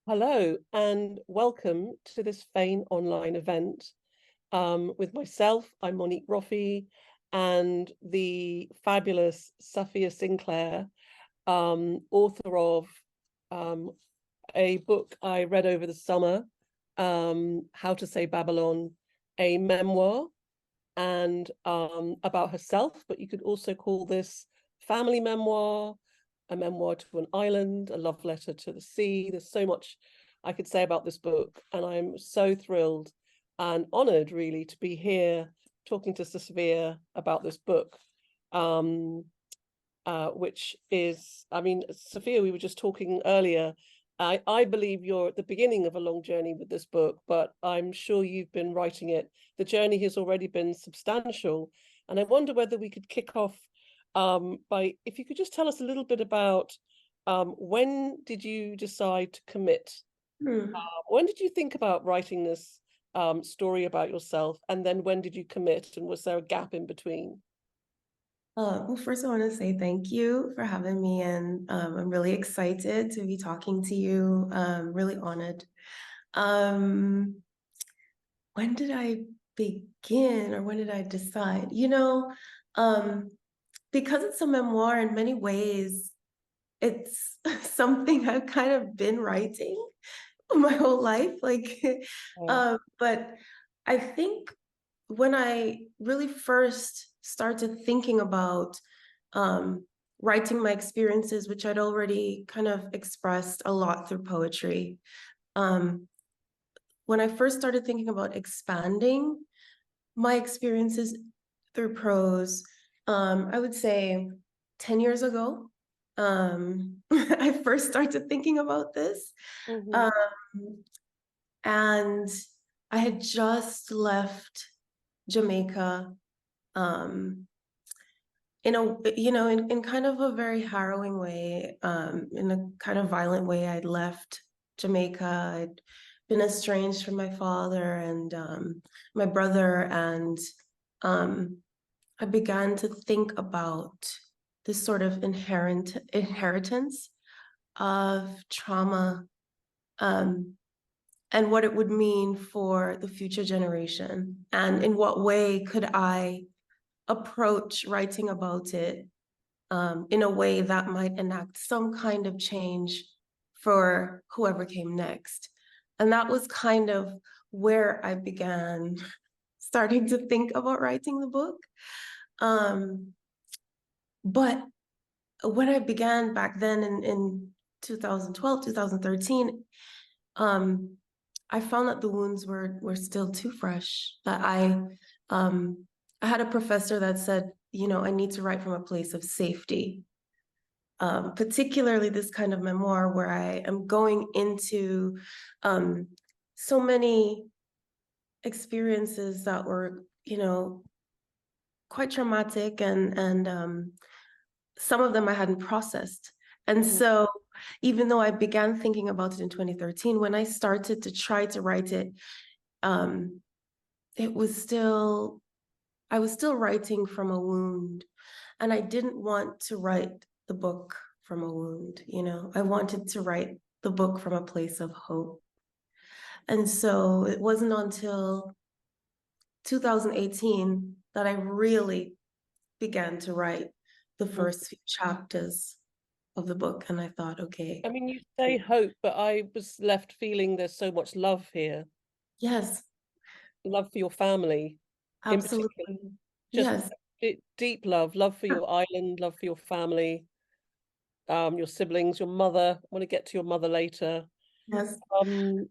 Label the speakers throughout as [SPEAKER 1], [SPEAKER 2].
[SPEAKER 1] Hello and welcome to this FAIN online event with myself. I'm Monique Roffey and the fabulous Safiya Sinclair, author of a book I read over the summer, How to Say Babylon, a memoir and about herself, but you could also call this family memoir, a memoir to an island, a love letter to the sea. There's so much I could say about this book, and I'm so thrilled and honored really to be here talking to Safiya about this book, which is, Safiya, we were just talking earlier. I believe you're at the beginning of a long journey with this book, but I'm sure you've been writing it. The journey has already been substantial. And I wonder whether we could kick off by, if you could just tell us a little bit about when did you decide to commit? When did you think about writing this story about yourself? And then when did you commit? And was there a gap in between?
[SPEAKER 2] Well, first, I want to say thank you for having me, and I'm really excited to be talking to you. Really honored. Um, when did I begin, or when did I decide? Um, because it's a memoir in many ways, it's something I've kind of been writing my whole life. But I think when I really first started thinking about um, writing my experiences, which I'd already kind of expressed a lot through poetry, um, when I first started thinking about expanding my experiences through prose, I would say 10 years ago, I first started thinking about this.
[SPEAKER 1] Mhm.
[SPEAKER 2] Um, and I had just left Jamaica, um, in kind of a very harrowing way, in a kind of violent way. I'd left Jamaica. I'd been estranged from my father and my brother, and um, I began to think about this sort of inherent inheritance of trauma, um, and what it would mean for the future generation, and in what way could I approach writing about it in a way that might enact some kind of change for whoever came next. And that was kind of where I began starting to think about writing the book. Um, but when I began back then in 2012, 2013, um, I found that the wounds were still too fresh, that um, I had a professor that said, I need to write from a place of safety, particularly this kind of memoir where I am going into so many experiences that were, quite traumatic, and some of them I hadn't processed. And
[SPEAKER 1] Mhm.
[SPEAKER 2] so even though I began thinking about it in 2013, when I started to try to write it, um, it was still, I was still writing from a wound. And I didn't want to write the book from a wound, I wanted to write the book from a place of hope. And so it wasn't until 2018 that I really began to write the
[SPEAKER 1] Mhm.
[SPEAKER 2] first few chapters of the book. And I thought, okay,
[SPEAKER 1] I mean, you say hope, but I was left feeling there's so much love here,
[SPEAKER 2] yes,
[SPEAKER 1] love for your family in particular,
[SPEAKER 2] absolutely.
[SPEAKER 1] just
[SPEAKER 2] Yes,
[SPEAKER 1] deep love, love for your island, love for your family, your siblings, your mother. I want to get to your mother later.
[SPEAKER 2] yes,
[SPEAKER 1] Um,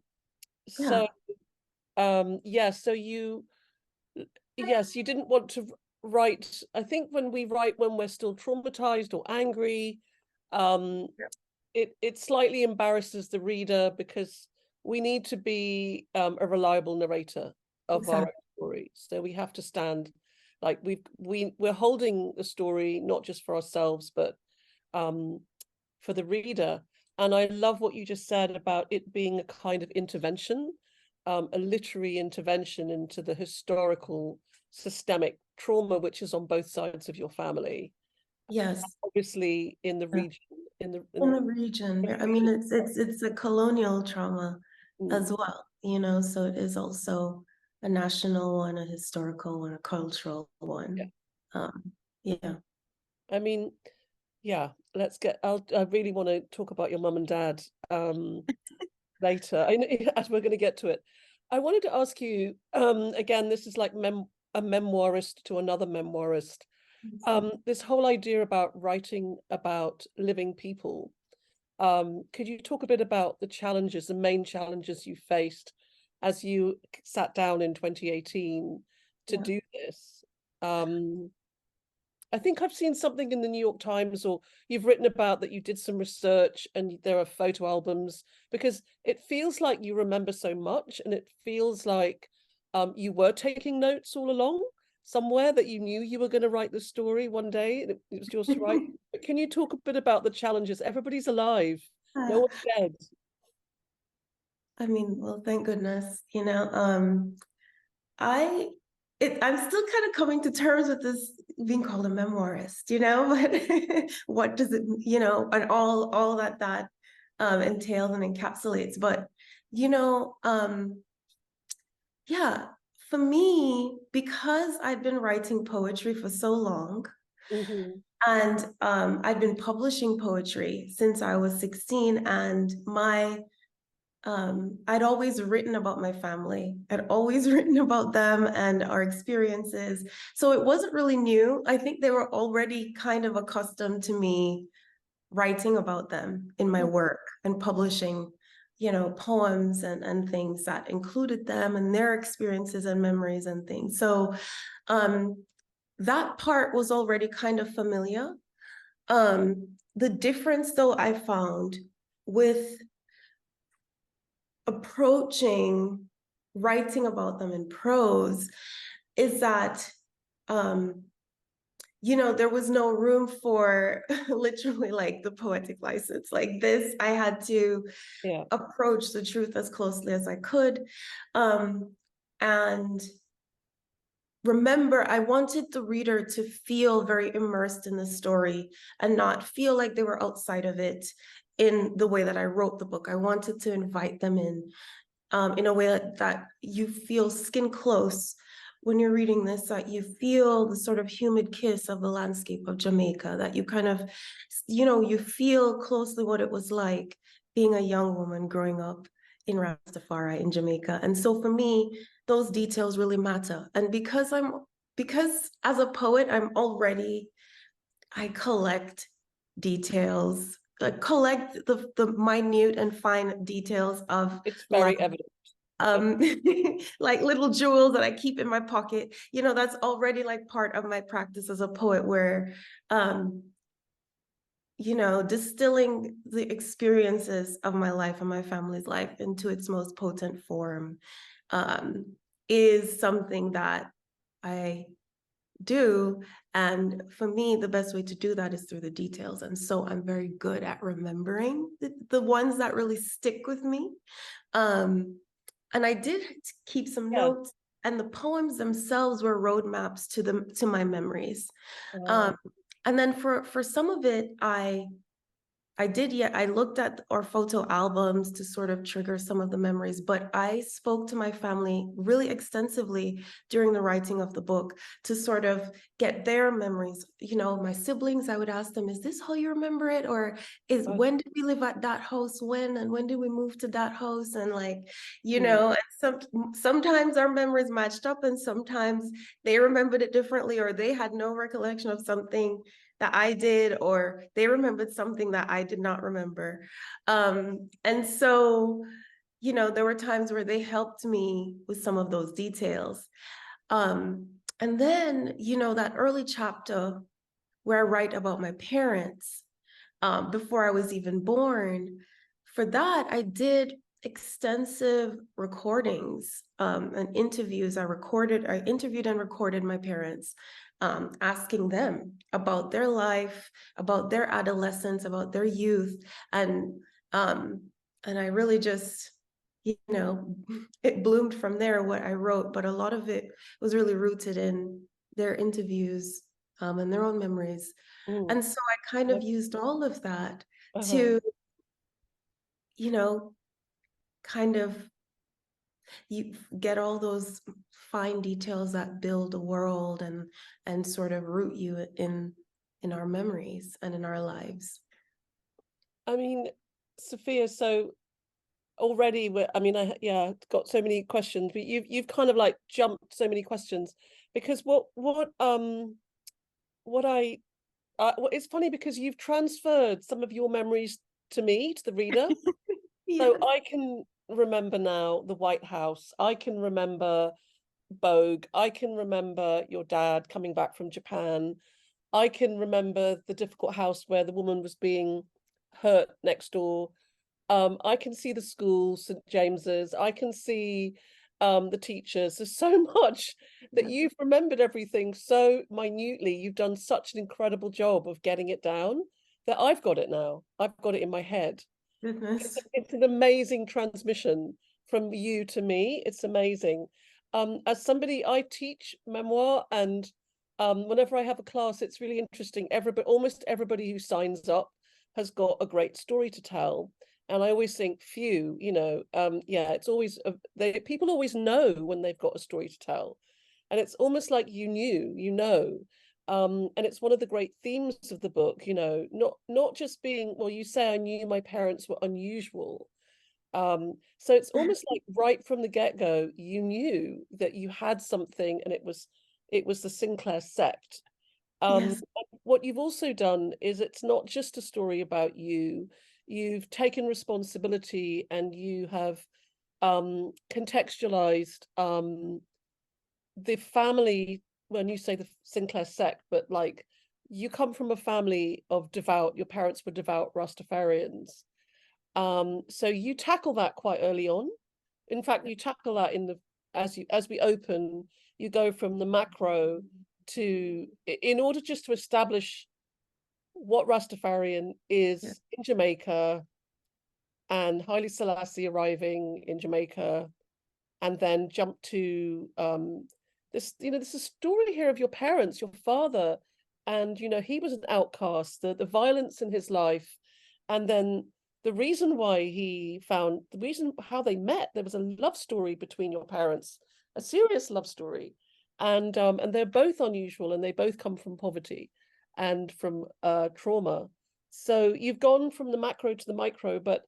[SPEAKER 2] yeah,
[SPEAKER 1] so yeah, so yes, you didn't want to write. I think when we write when we're still traumatized or angry, um, it slightly embarrasses the reader because we need to be a reliable narrator of our own
[SPEAKER 2] exactly.
[SPEAKER 1] story. So we have to stand like we're holding the story not just for ourselves, but um, for the reader. And I love what you just said about it being a kind of intervention, a literary intervention into the historical systemic trauma which is on both sides of your family,
[SPEAKER 2] Yes,
[SPEAKER 1] obviously in the
[SPEAKER 2] yeah,
[SPEAKER 1] region in the
[SPEAKER 2] region. I mean,
[SPEAKER 1] region.
[SPEAKER 2] it's a colonial trauma
[SPEAKER 1] Mm,
[SPEAKER 2] as well, you know, so it is also a national one, a historical one, a cultural
[SPEAKER 1] yeah.
[SPEAKER 2] one. Yeah.
[SPEAKER 1] I mean, yeah, I really want to talk about your mum and dad later. As we're going to get to it. I wanted to ask you, again, this is like a memoirist to another memoirist. This whole idea about writing about living people. Could you talk a bit about the challenges, the main challenges you faced as you sat down in 2018 to
[SPEAKER 2] Yeah.
[SPEAKER 1] do this? I think I've seen something in the New York Times, or you've written about that you did some research and there are photo albums, because it feels like you remember so much, and it feels like you were taking notes all along somewhere, that you knew you were going to write the story one day and it was yours to write. But can you talk a bit about the challenges? Everybody's alive. No
[SPEAKER 2] Uh,
[SPEAKER 1] one's dead.
[SPEAKER 2] I mean, well, thank goodness, you know, I I'm still kind of coming to terms with this being called a memoirist, you know, but what does it, you know, and all that entails and encapsulates. But, you know, yeah, for me, because I've been writing poetry for so long,
[SPEAKER 1] Mm-hmm.
[SPEAKER 2] and I've been publishing poetry since I was 16, and I'd always written about my family. I'd always written about them and our experiences. So it wasn't really new. I think they were already kind of accustomed to me writing about them in my work and publishing, you know, poems and things that included them and their experiences and memories and things. So that part was already kind of familiar. The difference though I found with approaching writing about them in prose is that you know, there was no room for literally like the poetic license. Like this, I had to
[SPEAKER 1] Yeah.
[SPEAKER 2] approach the truth as closely as I could. And remember, I wanted the reader to feel very immersed in the story and not feel like they were outside of it in the way that I wrote the book. I wanted to invite them in a way that you feel skin close when you're reading this, that you feel the sort of humid kiss of the landscape of Jamaica, that you kind of, you know, you feel closely what it was like being a young woman growing up in Rastafari in Jamaica. And so for me, those details really matter. And because as a poet, I collect details, collect the minute and fine details of
[SPEAKER 1] It's
[SPEAKER 2] life,
[SPEAKER 1] very evident.
[SPEAKER 2] um like little jewels that I keep in my pocket. You know, that's already like part of my practice as a poet, where you know, distilling the experiences of my life and my family's life into its most potent form um is something that I do. And for me, the best way to do that is through the details. And so I'm very good at remembering the ones that really stick with me. Um, and I did keep some
[SPEAKER 1] Yeah.
[SPEAKER 2] notes, and the poems themselves were roadmaps to my memories.
[SPEAKER 1] Uh,
[SPEAKER 2] Um, and then for some of it, I looked at our photo albums to sort of trigger some of the memories, but I spoke to my family really extensively during the writing of the book to sort of get their memories. You know, my siblings, I would ask them, is this how you remember it? Or when did we live at that house? When, and when did we move to that house? And like, you know, and sometimes our memories matched up and sometimes they remembered it differently, or they had no recollection of something that I did, or they remembered something that I did not remember. And so, you know, there were times where they helped me with some of those details. And then, you know, that early chapter where I write about my parents before I was even born, for that, I did extensive recordings and interviews. I interviewed and recorded my parents, asking them about their life, about their adolescence, about their youth, and um, and I really just, you know, it bloomed from there what I wrote, but a lot of it was really rooted in their interviews and their own memories.
[SPEAKER 1] Mm.
[SPEAKER 2] And so I kind of used all of that
[SPEAKER 1] Uh-huh.
[SPEAKER 2] to, you know, kind of you get all those fine details that build a world and sort of root you in our memories and in our lives.
[SPEAKER 1] I mean, Safiya, so already I mean, yeah, got so many questions, but you've kind of like jumped so many questions because what I well, it's funny because you've transferred some of your memories to me, to the reader. So
[SPEAKER 2] Yeah.
[SPEAKER 1] I can remember now the White House. I can remember Vogue. I can remember your dad coming back from Japan. I can remember the difficult house where the woman was being hurt next door. I can see the school, St. James's. I can see the teachers. There's so much that you've remembered everything so minutely. You've done such an incredible job of getting it down that I've got it now. I've got it in my head.
[SPEAKER 2] Goodness.
[SPEAKER 1] It's an amazing transmission from you to me. It's amazing. As somebody, I teach memoir, and whenever I have a class, it's really interesting. Almost everybody who signs up has got a great story to tell. And I always think, phew, yeah, it's always people always know when they've got a story to tell, and it's almost like and it's one of the great themes of the book, not just being, well, you say I knew my parents were unusual. So it's almost like right from the get-go, you knew that you had something, and it was the Sinclair sect.
[SPEAKER 2] Yes.
[SPEAKER 1] What you've also done is it's not just a story about you. You've taken responsibility and you have contextualized the family, when you say the Sinclair sect, but like you come from a family of your parents were devout Rastafarians. So you tackle that quite early on. In fact, you tackle that as we open, you go from the macro to, in order just to establish what Rastafarian is
[SPEAKER 2] Yeah.
[SPEAKER 1] in Jamaica, and Haile Selassie arriving in Jamaica, and then jump to this is a story here of your parents, your father, and he was an outcast, the violence in his life, and then the reason the reason how they met. There was a love story between your parents, a serious love story, and they're both unusual, and they both come from poverty and from trauma. So you've gone from the macro to the micro, but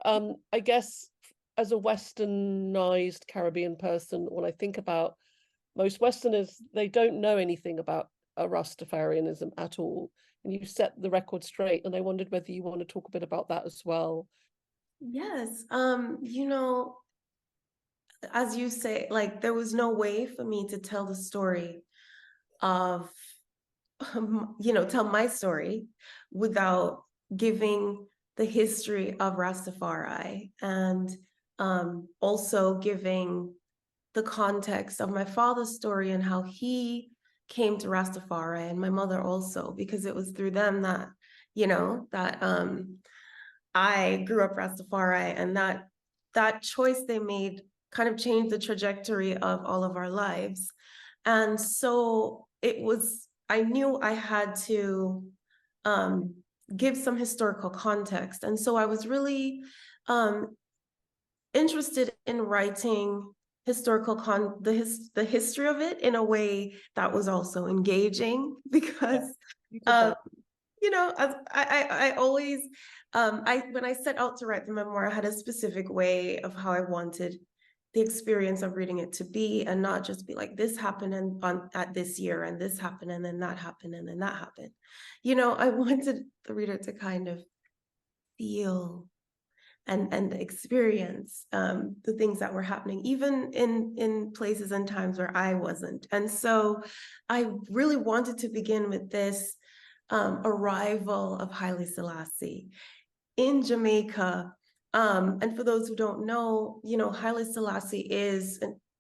[SPEAKER 1] I guess as a westernized Caribbean person, when I think about most Westerners, they don't know anything about Rastafarianism at all. And you set the record straight. And I wondered whether you want to talk a bit about that as well.
[SPEAKER 2] Yes. As you say, like there was no way for me to tell the story of, tell my story without giving the history of Rastafari and also giving the context of my father's story and how he came to Rastafari, and my mother also, because it was through them that, I grew up Rastafari, and that choice they made kind of changed the trajectory of all of our lives. And so I knew I had to um, give some historical context. And so I was really interested in writing the history of it in a way that was also engaging, because
[SPEAKER 1] You did
[SPEAKER 2] um,
[SPEAKER 1] that.
[SPEAKER 2] as I always when I set out to write the memoir, I had a specific way of how I wanted the experience of reading it to be, and not just be like, this happened at this year, and this happened, and then that happened, and then that happened. I wanted the reader to kind of feel and experience the things that were happening, even in places and times where I wasn't. And so I really wanted to begin with this arrival of Haile Selassie in Jamaica. And for those who don't know, Haile Selassie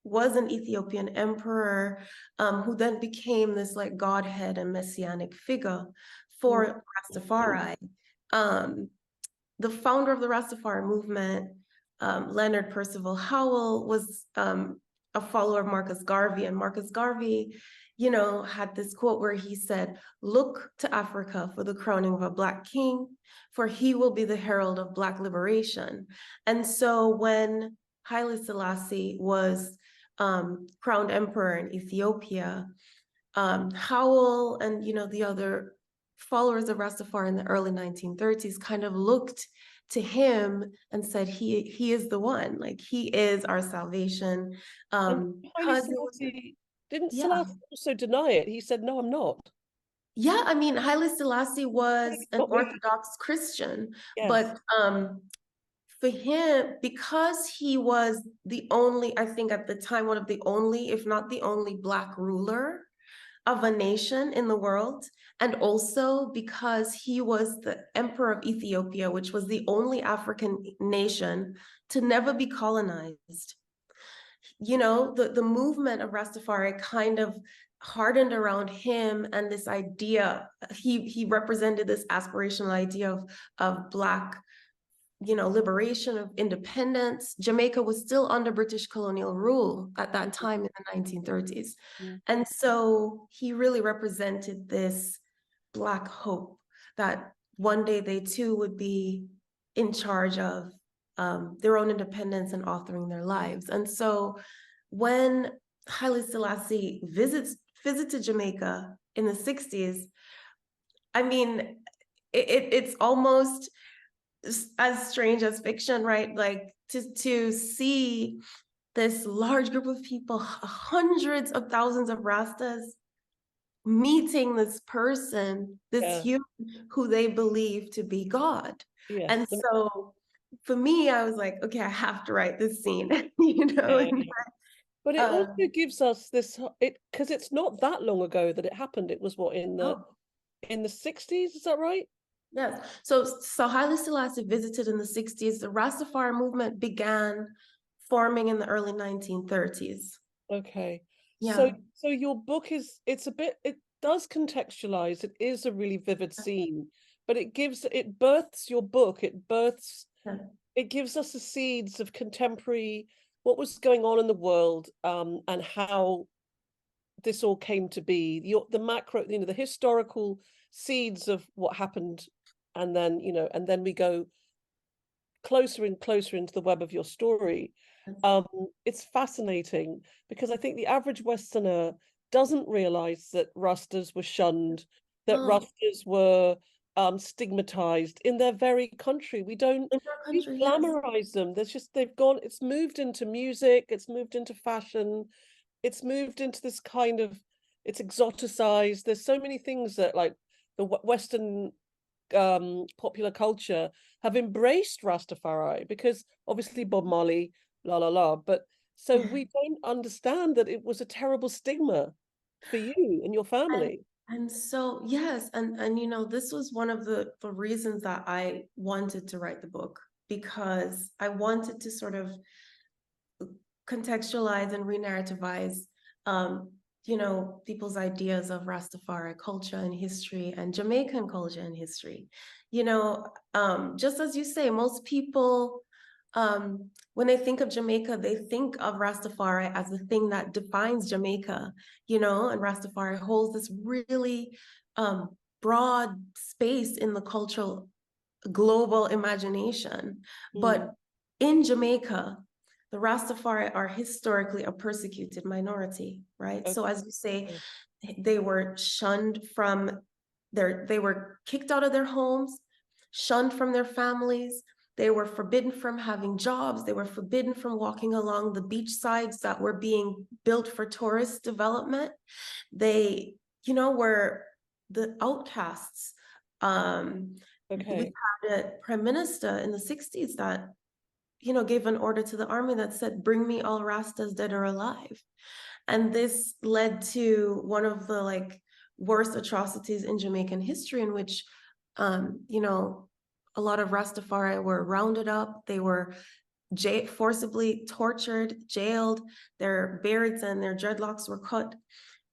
[SPEAKER 2] was an Ethiopian emperor who then became this like godhead and messianic figure for Rastafari. The founder of the Rastafari movement, Leonard Percival Howell, was a follower of Marcus Garvey, and Marcus Garvey, had this quote where he said, "Look to Africa for the crowning of a Black king, for he will be the herald of Black liberation." And so when Haile Selassie was crowned emperor in Ethiopia, Howell and the other followers of Rastafari in the early 1930s kind of looked to him and said, he is the one, like he is our salvation.
[SPEAKER 1] And Haile
[SPEAKER 2] Because it was,
[SPEAKER 1] Selassie, didn't
[SPEAKER 2] yeah.
[SPEAKER 1] Selassie also deny it? He said, no, I'm not.
[SPEAKER 2] Yeah, I mean, Haile Selassie was an
[SPEAKER 1] Not me.
[SPEAKER 2] Orthodox Christian,
[SPEAKER 1] Yes,
[SPEAKER 2] but for him, because he was the only, I think at the time, one of the only, if not the only Black ruler of a nation in the world, and also because he was the emperor of Ethiopia, which was the only African nation to never be colonized. The movement of Rastafari kind of hardened around him and this idea. He represented this aspirational idea of Black liberation, of independence. Jamaica was still under British colonial rule at that time in the 1930s. And so he really represented this Black hope that one day they too would be in charge of their own independence and authoring their lives. And so when Haile Selassie visited Jamaica in the 60s, I mean, it's almost as strange as fiction, right? Like to see this large group of people, hundreds of thousands of Rastas, meeting this person, this human who they believe to be God.
[SPEAKER 1] yes.
[SPEAKER 2] And so for me, I was like, okay, I have to write this scene,
[SPEAKER 1] But it also gives us this, because it's not that long ago that it happened. It was what, in the 60s, is that right?
[SPEAKER 2] Yes. So Haile Selassie visited in the 60s. The Rastafari movement began forming in the early 1930s.
[SPEAKER 1] Okay.
[SPEAKER 2] Yeah.
[SPEAKER 1] So your book it does contextualize. It is a really vivid scene, but it births your book. It gives us the seeds of contemporary, what was going on in the world, and how this all came to be. The macro, the historical seeds of what happened, and then we go closer and closer into the web of your story. It's fascinating because I think the average Westerner doesn't realize that Rastas were shunned, that Rastas were stigmatized in their very country. We glamorize them. It's moved into music, it's moved into fashion, it's moved into this kind of, it's exoticized. There's so many things that, like, the Western popular culture have embraced Rastafari, because obviously Bob Marley, la la la, but so we don't understand that it was a terrible stigma for you and your family.
[SPEAKER 2] And so, yes, and this was one of the reasons that I wanted to write the book, because I wanted to sort of contextualize and re-narrativize people's ideas of Rastafari culture and history and Jamaican culture and history. Just as you say, most people, when they think of Jamaica, they think of Rastafari as the thing that defines Jamaica, and Rastafari holds this really broad space in the cultural global imagination. But in Jamaica, the Rastafari are historically a persecuted minority, right? Okay. So as you say, they were shunned they were kicked out of their homes, shunned from their families. They were forbidden from having jobs. They were forbidden from walking along the beach sides that were being built for tourist development. They, were the outcasts. We had a prime minister in the 60s that gave an order to the army that said, "Bring me all Rastas, dead or alive." And this led to one of the worst atrocities in Jamaican history, in which, a lot of Rastafari were rounded up. They were forcibly tortured, jailed, their beards and their dreadlocks were cut.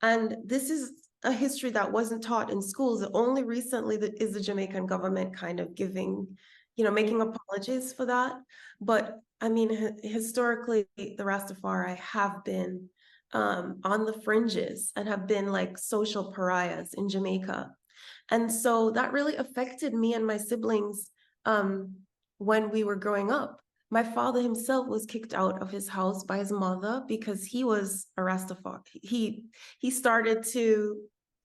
[SPEAKER 2] And this is a history that wasn't taught in schools. Only recently is the Jamaican government kind of making apologies for that. But I mean, historically, the Rastafari have been on the fringes and have been like social pariahs in Jamaica. And so that really affected me and my siblings when we were growing up. My father himself was kicked out of his house by his mother because he was a Rastafari. He started to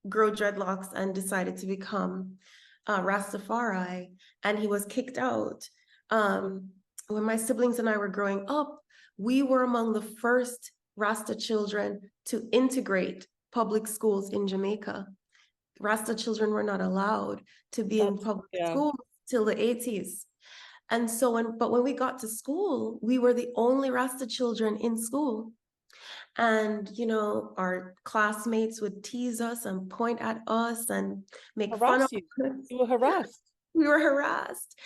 [SPEAKER 2] grow dreadlocks and decided to become Rastafari, and he was kicked out. When my siblings and I were growing up, we were among the first Rasta children to integrate public schools in Jamaica. Rasta children were not allowed to be in public schools till the 80s. And so when we got to school, we were the only Rasta children in school. And, you know, our classmates would tease us and point at us and make fun of us.
[SPEAKER 1] You were harassed.
[SPEAKER 2] We were harassed.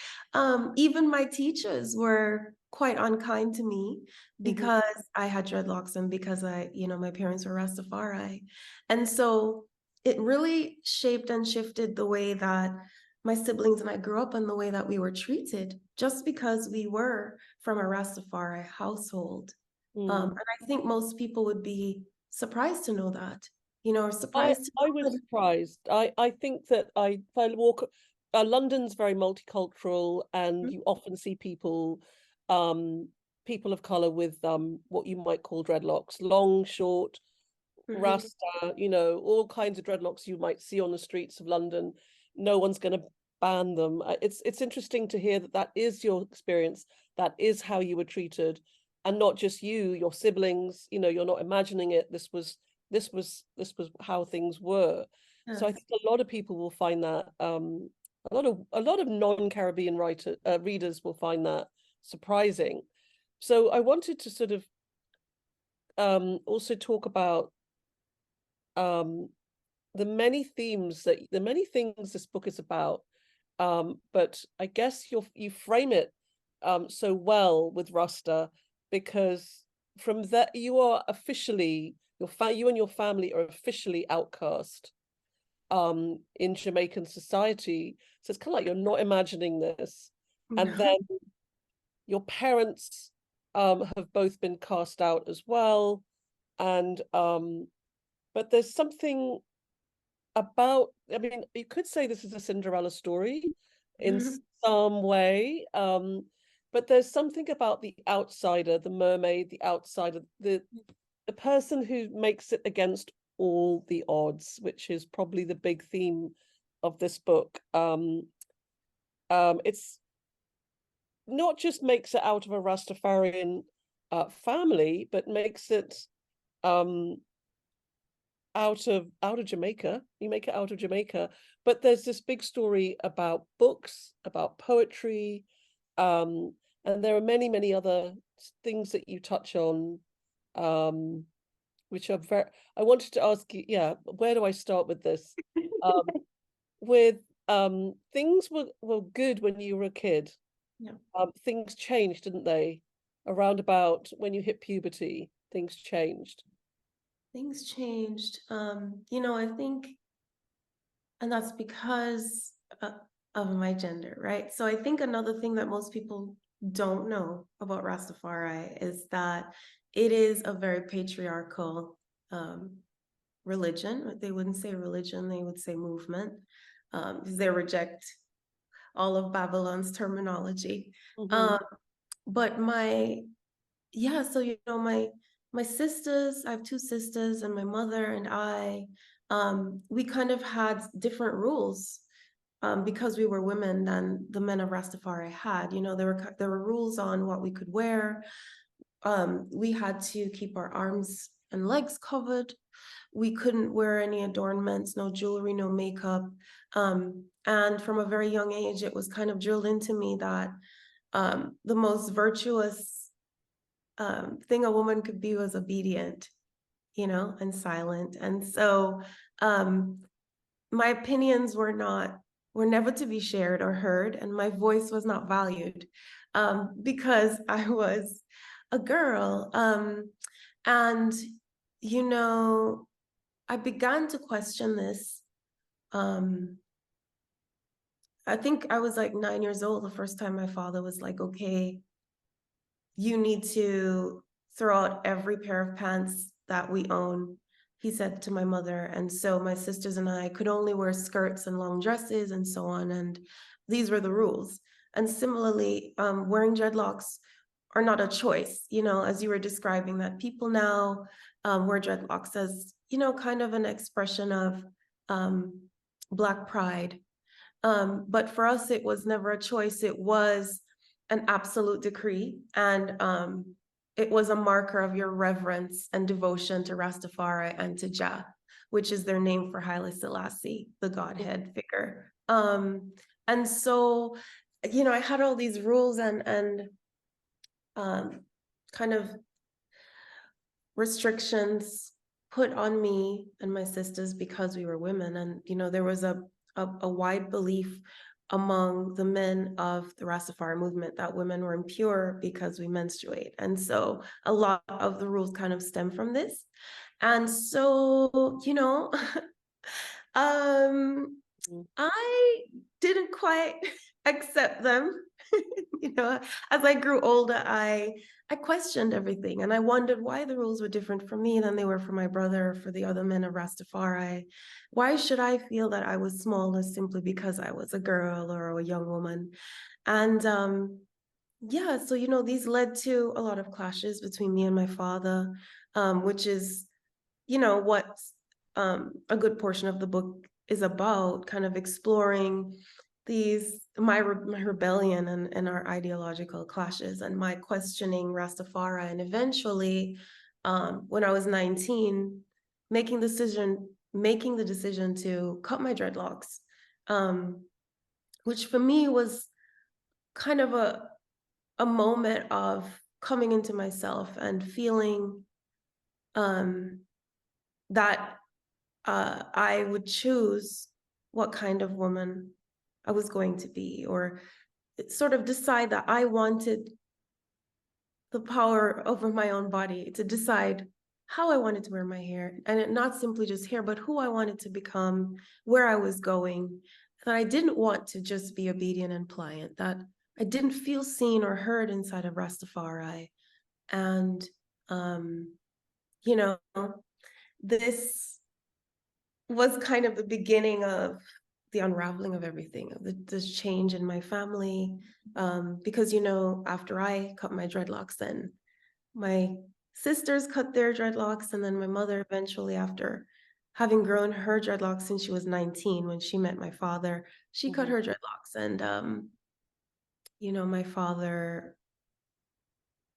[SPEAKER 2] Even my teachers were quite unkind to me because I had dreadlocks and because my parents were Rastafari. And so it really shaped and shifted the way that my siblings and I grew up and the way that we were treated just because we were from a Rastafari household. And I think most people would be surprised to know that, or surprised.
[SPEAKER 1] I was surprised. I think that if I walk, London's very multicultural, and you often see people of color with what you might call dreadlocks, long, short, Rasta, all kinds of dreadlocks you might see on the streets of London. No one's going to ban them. It's interesting to hear that is your experience. That is how you were treated, and not just you, your siblings. You're not imagining it. This was how things were. Yes. So I think a lot of people will find that a lot of non-Caribbean readers will find that surprising. So I wanted to sort of also talk about the many things this book is about, but I guess you frame it so well with Rasta, because from that you are officially you and your family are officially outcast in Jamaican society. So it's kind of like you're not imagining this. And then your parents have both been cast out as well. And but there's something about, I mean, you could say this is a Cinderella story in some way. But there's something about the outsider, the mermaid, the outsider, the person who makes it against all the odds, which is probably the big theme of this book. It's not just makes it out of a Rastafarian family, but makes it out of Jamaica. You make it out of Jamaica, but there's this big story about books, about poetry, and there are many other things that you touch on, which are very. I wanted to ask you, where do I start with this? With things were good when you were a kid.
[SPEAKER 2] Yeah.
[SPEAKER 1] Things changed, didn't they? Around about when you hit puberty, things changed.
[SPEAKER 2] Things changed. I think, and that's because of my gender, right? So I think another thing that most people don't know about Rastafari is that it is a very patriarchal religion. They wouldn't say religion, they would say movement, because they reject all of Babylon's terminology. But my sisters, I have two sisters, and my mother and I, we kind of had different rules because we were women than the men of Rastafari had. There were rules on what we could wear. We had to keep our arms and legs covered. We couldn't wear any adornments, no jewelry, no makeup. And from a very young age, it was kind of drilled into me that the most virtuous thing a woman could be was obedient, and silent. And so my opinions were never to be shared or heard, and my voice was not valued because I was a girl. And I began to question this. I think I was like 9 years old the first time my father was like, okay, you need to throw out every pair of pants that we own, he said to my mother. And so my sisters and I could only wear skirts and long dresses and so on. And these were the rules. And similarly, wearing dreadlocks are not a choice, you know, as you were describing, that people now wear dreadlocks as, you know, kind of an expression of Black pride. But for us, it was never a choice. It was an absolute decree. And it was a marker of your reverence and devotion to Rastafari and to Jah, which is their name for Haile Selassie, the Godhead figure. And so, you know, I had all these rules and kind of restrictions put on me and my sisters because we were women. And, you know, there was a wide belief among the men of the Rastafari movement that women were impure because we menstruate. And so a lot of the rules kind of stem from this. And so, you know, I didn't quite accept them. You know, as I grew older, I questioned everything, and I wondered why the rules were different for me than they were for my brother or for the other men of Rastafari. Why should I feel that I was smaller simply because I was a girl or a young woman? And yeah, so you know, these led to a lot of clashes between me and my father, which is, you know, what a good portion of the book is about, kind of exploring my rebellion and our ideological clashes and my questioning Rastafari. And eventually, when I was 19, making the decision to cut my dreadlocks, which for me was kind of a moment of coming into myself and feeling that I would choose what kind of woman I was going to be, or sort of decide that I wanted the power over my own body to decide how I wanted to wear my hair, and it not simply just hair, but who I wanted to become, where I was going, that I didn't want to just be obedient and pliant, that I didn't feel seen or heard inside of Rastafari. And, you know, this was kind of the beginning of the unraveling of everything, of this change in my family. Because, you know, after I cut my dreadlocks, then my sisters cut their dreadlocks, and then my mother eventually, after having grown her dreadlocks since she was 19 when she met my father, she cut her dreadlocks. And you know, my father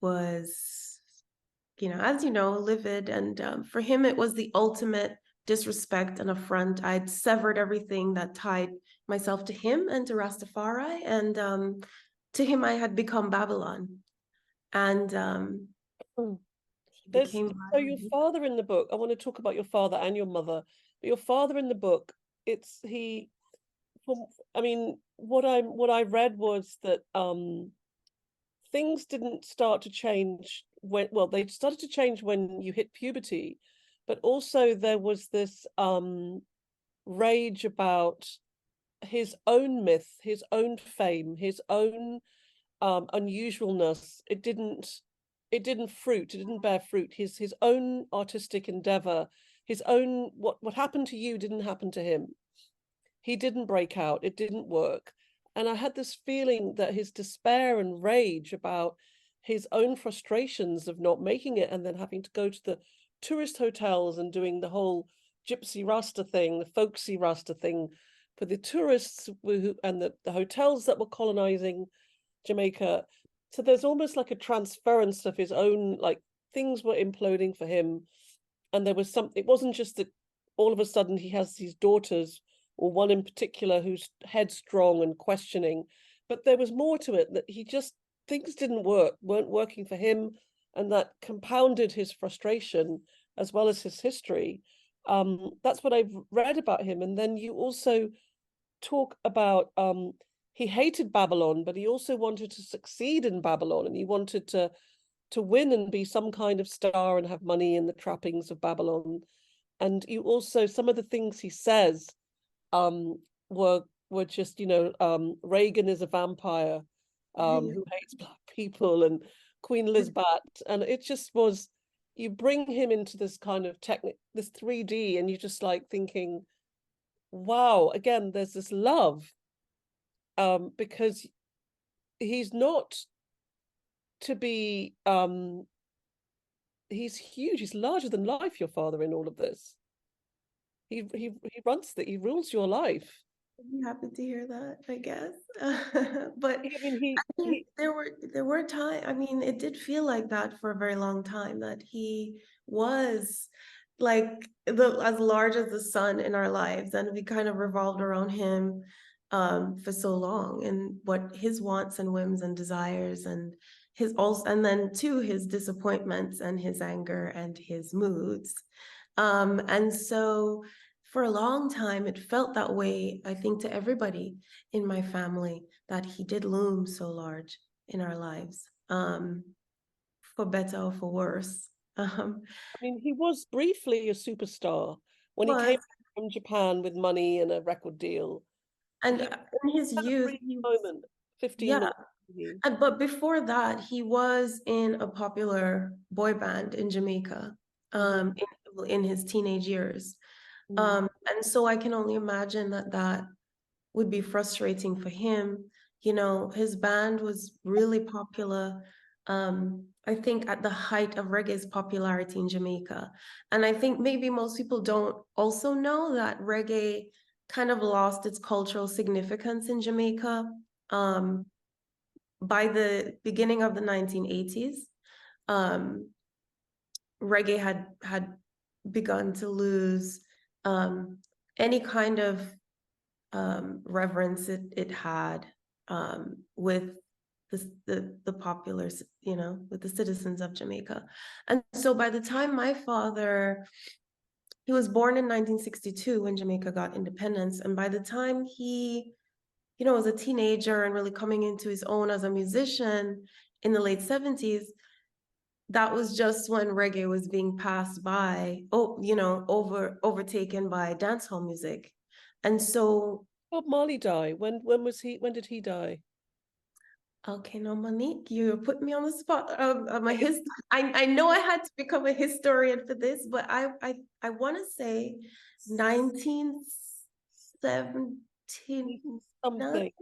[SPEAKER 2] was, you know, as you know, livid. And for him, it was the ultimate disrespect and affront. I'd severed everything that tied myself to him and to Rastafari. And to him, I had become Babylon. And he became
[SPEAKER 1] So your father in the book, I want to talk about your father and your mother, but your father in the book, I mean, what I read was that things didn't start to change they started to change when you hit puberty, but also there was this rage about his own myth, his own fame, his own unusualness. It didn't bear fruit. His own artistic endeavor, his own what happened to you didn't happen to him. He didn't break out, it didn't work. And I had this feeling that his despair and rage about his own frustrations of not making it, and then having to go to the tourist hotels and doing the whole gypsy Rasta thing, the folksy Rasta thing for the tourists and the hotels that were colonizing Jamaica. So there's almost like a transference of his own, like, things were imploding for him. And there was something, it wasn't just that all of a sudden he has these daughters, or one in particular who's headstrong and questioning, but there was more to it, that things weren't working for him, and that compounded his frustration as well as his history. That's what I've read about him. And then you also talk about he hated Babylon, but he also wanted to succeed in Babylon, and he wanted to win and be some kind of star and have money in the trappings of Babylon. And you also, some of the things he says were just, you know, Reagan is a vampire who hates Black people, and Queen Elizabeth, and it just was, you bring him into this kind of technique, this 3D, and you're just like thinking, wow, again, there's this love, because he's not to be, he's huge, he's larger than life, your father, in all of this. He rules your life.
[SPEAKER 2] I'm happy to hear that, I guess. But
[SPEAKER 1] I mean,
[SPEAKER 2] I mean, there were times, I mean, it did feel like that for a very long time, that he was like as large as the sun in our lives, and we kind of revolved around him for so long, and what his wants and whims and desires, and his also, and then too his disappointments and his anger and his moods. And so for a long time, it felt that way, I think, to everybody in my family, that he did loom so large in our lives, for better or for worse.
[SPEAKER 1] I mean, he was briefly a superstar when he
[SPEAKER 2] Was
[SPEAKER 1] came from Japan with money and a record deal.
[SPEAKER 2] and
[SPEAKER 1] He
[SPEAKER 2] in his
[SPEAKER 1] had a
[SPEAKER 2] youth,
[SPEAKER 1] brief moment, 15
[SPEAKER 2] yeah,
[SPEAKER 1] minutes. Maybe.
[SPEAKER 2] but before that, he was in a popular boy band in Jamaica,
[SPEAKER 1] Mhm,
[SPEAKER 2] in his teenage years.
[SPEAKER 1] mhm.
[SPEAKER 2] And so I can only imagine that that would be frustrating for him. You know, his band was really popular, I think at the height of reggae's popularity in Jamaica. And I think maybe most people don't also know that reggae kind of lost its cultural significance in Jamaica by the beginning of the 1980s. Um, Reggae had begun to lose any kind of reverence it had with the populace, you know, with the citizens of Jamaica. And so by the time my father, he was born in 1962 when Jamaica got independence, and by the time he, you know, was a teenager and really coming into his own as a musician in the late 70s, that was just when reggae was being passed by, you know, overtaken by dancehall music. And so,
[SPEAKER 1] Bob Marley die. When did he die?
[SPEAKER 2] okay, no, Monique, you put me on the spot. I know I had to become a historian for this, but I want to say 1979.
[SPEAKER 1] Something.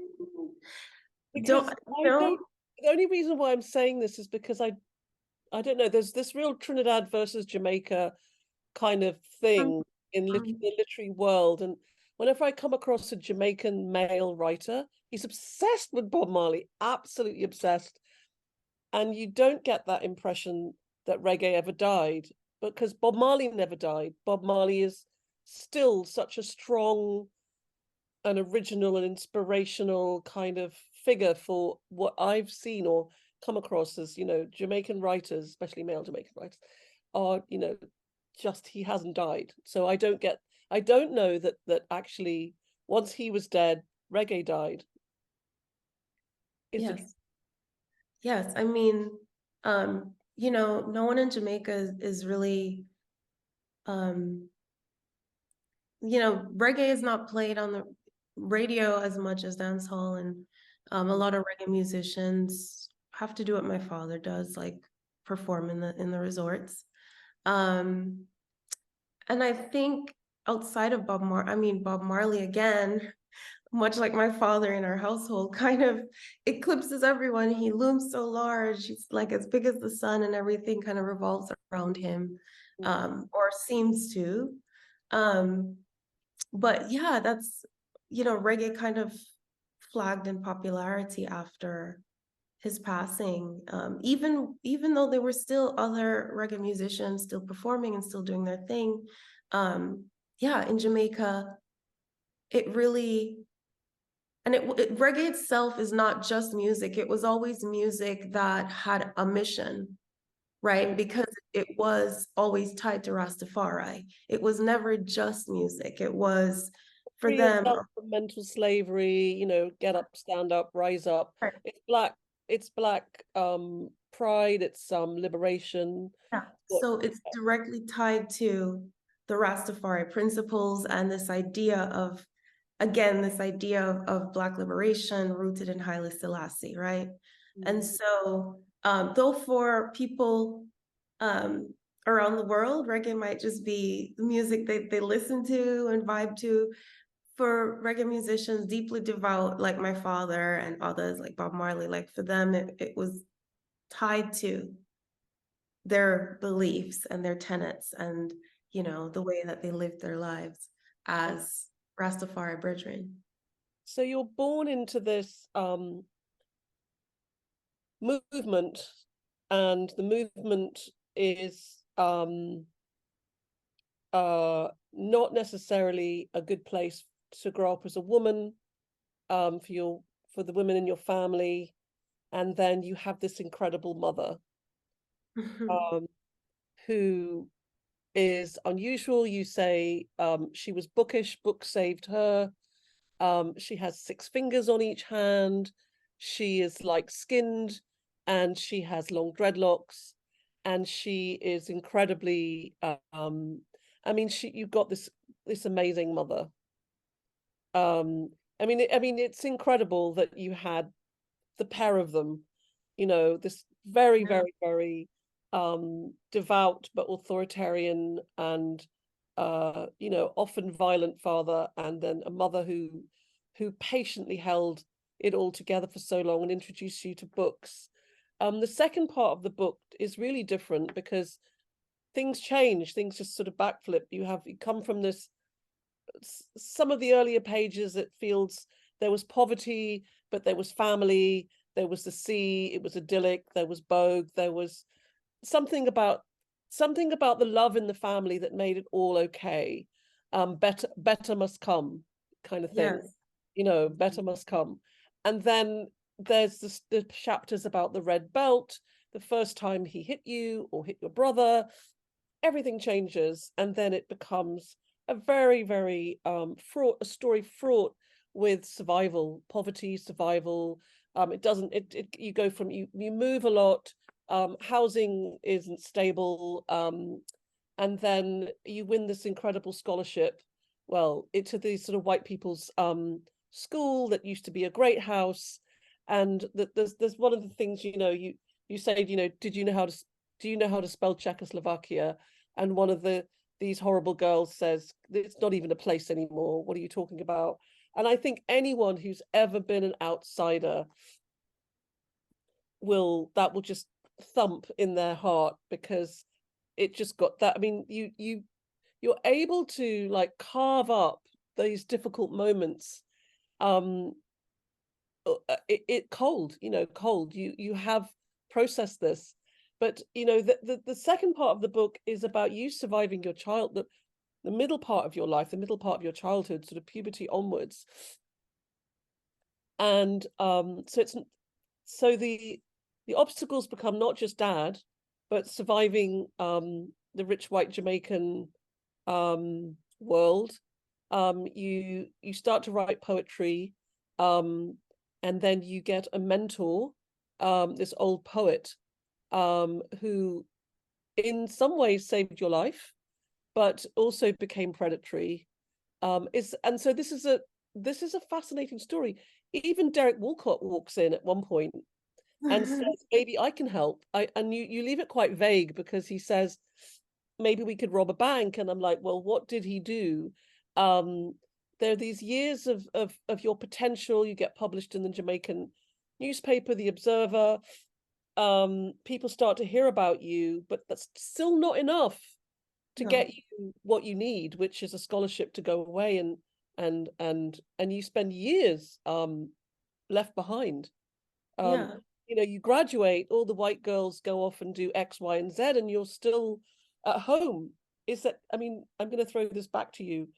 [SPEAKER 2] Don't
[SPEAKER 1] Because
[SPEAKER 2] you know?
[SPEAKER 1] the only reason why I'm saying this is because I don't know, there's this real Trinidad versus Jamaica kind of thing in the literary world. And whenever I come across a Jamaican male writer, he's obsessed with Bob Marley, absolutely obsessed. And you don't get that impression that reggae ever died, because Bob Marley never died. Bob Marley is still such a strong and original and inspirational kind of figure for what I've seen or come across as, Jamaican writers, especially male Jamaican writers, are, just he hasn't died. So I don't know that actually once he was dead, reggae died. Is it?
[SPEAKER 2] Yes, yes. I mean, you know, no one in Jamaica is really, um, you know, reggae is not played on the radio as much as dancehall, and a lot of reggae musicians have to do what my father does, like perform in the resorts. Um, and I think outside of I mean, Bob Marley again, much like my father in our household, kind of eclipses everyone. He looms so large, he's like as big as the sun, and everything kind of revolves around him, or seems to. Um, but yeah, that's, you know, reggae kind of flagged in popularity after his passing. Even though there were still other reggae musicians still performing and still doing their thing, yeah, in Jamaica, it really, and reggae itself is not just music. It was always music that had a mission, right? Because it was always tied to Rastafari. It was never just music. It was for
[SPEAKER 1] Free
[SPEAKER 2] them.
[SPEAKER 1] yourself from mental slavery, get up, stand up, rise up.
[SPEAKER 2] Right.
[SPEAKER 1] It's black pride, it's liberation.
[SPEAKER 2] Yeah. So it's directly tied to the Rastafari principles and this idea of, again, this idea of Black liberation rooted in Haile Selassie, right? And so, though for people around the world. Reggae might just be the music they listen to and vibe to. For reggae musicians, deeply devout, like my father and others like Bob Marley, like for them, it was tied to their beliefs and their tenets and, you know, the way that they lived their lives as Rastafari brethren.
[SPEAKER 1] So you're born into this movement, and the movement is not necessarily a good place to grow up as a woman, for the women in your family, and then you have this incredible mother who is unusual. You say she was bookish, book saved her. She has 6 fingers on each hand. She is like skinned, and she has long dreadlocks, and she is incredibly I mean, you've got this amazing mother. I mean it's incredible that you had the pair of them, you know, this very,
[SPEAKER 2] Yeah.
[SPEAKER 1] very, very devout but authoritarian and you know, often violent father, and then a mother who patiently held it all together for so long and introduced you to books. The second part of the book is really different because things change, things just sort of backflip. You come from this, some of the earlier pages, it feels there was poverty, but there was family, there was the sea, it was idyllic, there was Bogue, there was something about the love in the family that made it all okay. Better must come, kind of thing.
[SPEAKER 2] Yes.
[SPEAKER 1] You know, better must come. And then there's the chapters about the red belt, the first time he hit you or hit your brother, everything changes, and then it becomes a very, very a story fraught with survival, poverty, survival. It doesn't you go from you move a lot, housing isn't stable, and then you win this incredible scholarship, well, into these sort of white people's school that used to be a great house. And that there's one of the things, you know, you say, you know, do you know how to spell Czechoslovakia? And one of these horrible girls says, it's not even a place anymore. What are you talking about? And I think anyone who's ever been an outsider will just thump in their heart, because it just got that. I mean, you're able to like carve up these difficult moments. It cold, you know, cold. You have processed this, but you know the second part of the book is about you surviving your the middle part of your life, the middle part of your childhood, sort of puberty onwards. And so the obstacles become not just dad, but surviving the rich white Jamaican world. You start to write poetry, and then you get a mentor, this old poet, who in some ways saved your life, but also became predatory. And so this is a fascinating story. Even Derek Walcott walks in at one point and says, maybe I can help. And you leave it quite vague, because he says, maybe we could rob a bank. And I'm like, well, what did he do? There are these years of your potential. You get published in the Jamaican newspaper, The Observer. People start to hear about you, but that's still not enough to
[SPEAKER 2] No.
[SPEAKER 1] get you what you need, which is a scholarship to go away, and you spend years left behind.
[SPEAKER 2] Yeah.
[SPEAKER 1] You know, you graduate, all the white girls go off and do X, Y, and Z, and you're still at home. Is that, I mean, I'm going to throw this back to you.